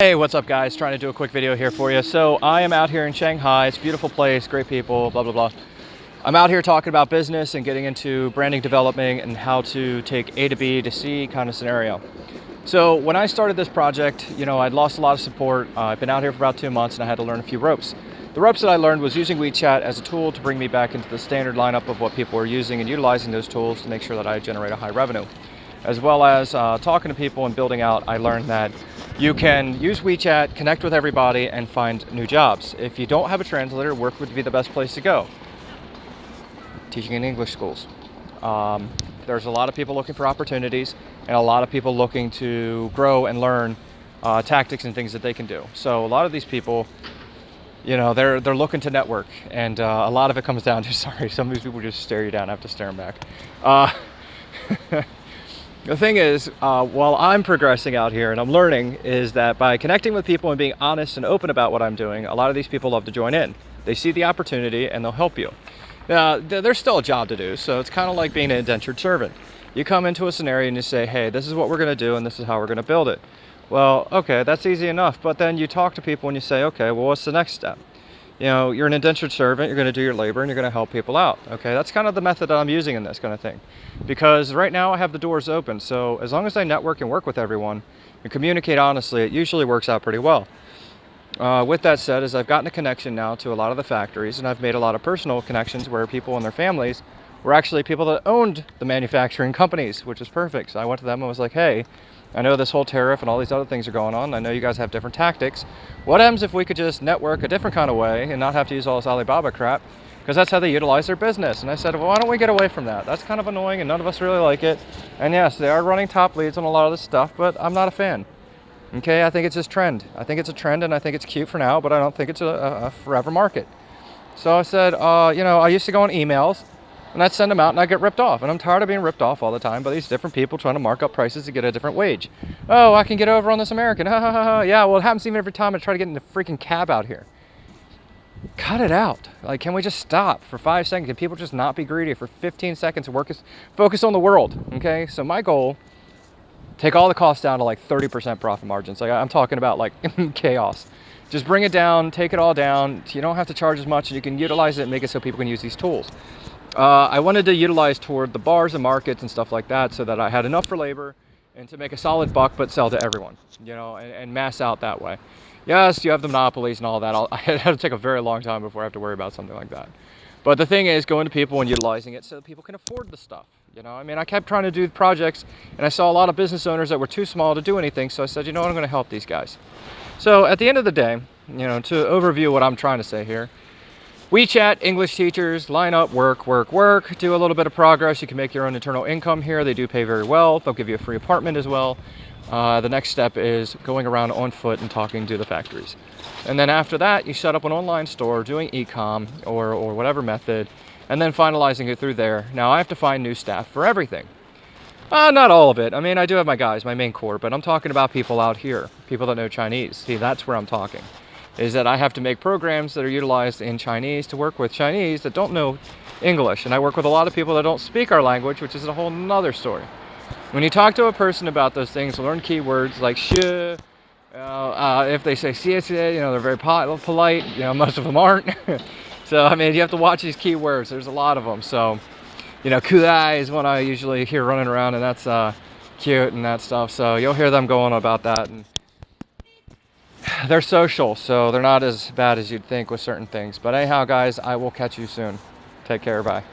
Hey, what's up guys? Trying to do a quick video here for you. So I am out here in Shanghai. It's a beautiful place, great people, blah, blah, blah. I'm out here talking about business and getting into branding development and how to take A to B to C kind of scenario. So when I started this project, I'd lost a lot of support. I've been out here for about 2 months and I had to learn a few ropes. The ropes that I learned was using WeChat as a tool to bring me back into the standard lineup of what people are using and utilizing those tools to make sure that I generate a high revenue. As well as talking to people and building out, I learned that you can use WeChat, connect with everybody, and find new jobs. If you don't have a translator, work would be the best place to go. Teaching in English schools. There's a lot of people looking for opportunities and a lot of people looking to grow and learn tactics and things that they can do. So a lot of these people, they're looking to network, and a lot of it comes down to, sorry, some of these people just stare you down. I have to stare them back. The thing is, while I'm progressing out here and I'm learning, is that by connecting with people and being honest and open about what I'm doing, a lot of these people love to join in. They see the opportunity and they'll help you. Now, there's still a job to do, so it's kind of like being an indentured servant. You come into a scenario and you say, hey, this is what we're going to do and this is how we're going to build it. Well, okay, that's easy enough, but then you talk to people and you say, okay, well, what's the next step? You're an indentured servant, you're going to do your labor, and you're going to help people out. Okay, that's kind of the method that I'm using in this kind of thing. Because right now I have the doors open, so as long as I network and work with everyone and communicate honestly, it usually works out pretty well. With that said, as I've gotten a connection now to a lot of the factories, and I've made a lot of personal connections where people and their families were actually people that owned the manufacturing companies, which is perfect. So I went to them and was like, hey, I know this whole tariff and all these other things are going on. I know you guys have different tactics. What happens if we could just network a different kind of way and not have to use all this Alibaba crap? Because that's how they utilize their business. And I said, well, why don't we get away from that? That's kind of annoying and none of us really like it. And yes, they are running top leads on a lot of this stuff, but I'm not a fan. Okay, I think it's just trend. I think it's a trend and I think it's cute for now, but I don't think it's a forever market. So I said, I used to go on emails and I'd send them out and I'd get ripped off. And I'm tired of being ripped off all the time by these different people trying to mark up prices to get a different wage. Oh, I can get over on this American. Ha ha ha ha. Yeah, well, it happens even every time I try to get in the freaking cab out here. Cut it out. Like, can we just stop for 5 seconds? Can people just not be greedy for 15 seconds and focus on the world? Okay, so my goal, take all the costs down to like 30% profit margins. Like, I'm talking about like chaos. Just bring it down, take it all down. You don't have to charge as much and you can utilize it and make it so people can use these tools. I wanted to utilize toward the bars and markets and stuff like that so that I had enough for labor and to make a solid buck but sell to everyone, and mass out that way. Yes, you have the monopolies and all that. I had to take a very long time before I have to worry about something like that. But the thing is, going to people and utilizing it so that people can afford the stuff. I kept trying to do projects and I saw a lot of business owners that were too small to do anything. So I said, I'm going to help these guys. So at the end of the day, to overview what I'm trying to say here, WeChat, English teachers, line up, work, do a little bit of progress. You can make your own internal income here. They do pay very well. They'll give you a free apartment as well. The next step is going around on foot and talking to the factories. And then after that, you set up an online store doing e-com or whatever method, and then finalizing it through there. Now I have to find new staff for everything. Not all of it. I mean, I do have my guys, my main core, but I'm talking about people out here, people that know Chinese. See, that's where I'm talking. Is that I have to make programs that are utilized in Chinese to work with Chinese that don't know English. And I work with a lot of people that don't speak our language, which is a whole nother story. When you talk to a person about those things, learn keywords like sh, if they say xie, they're very polite, most of them aren't. So, I mean, you have to watch these keywords. There's a lot of them. So, kudai is one I usually hear running around, and that's cute and that stuff. So you'll hear them going about that. And they're social, so they're not as bad as you'd think with certain things. But anyhow, guys, I will catch you soon. Take care. Bye.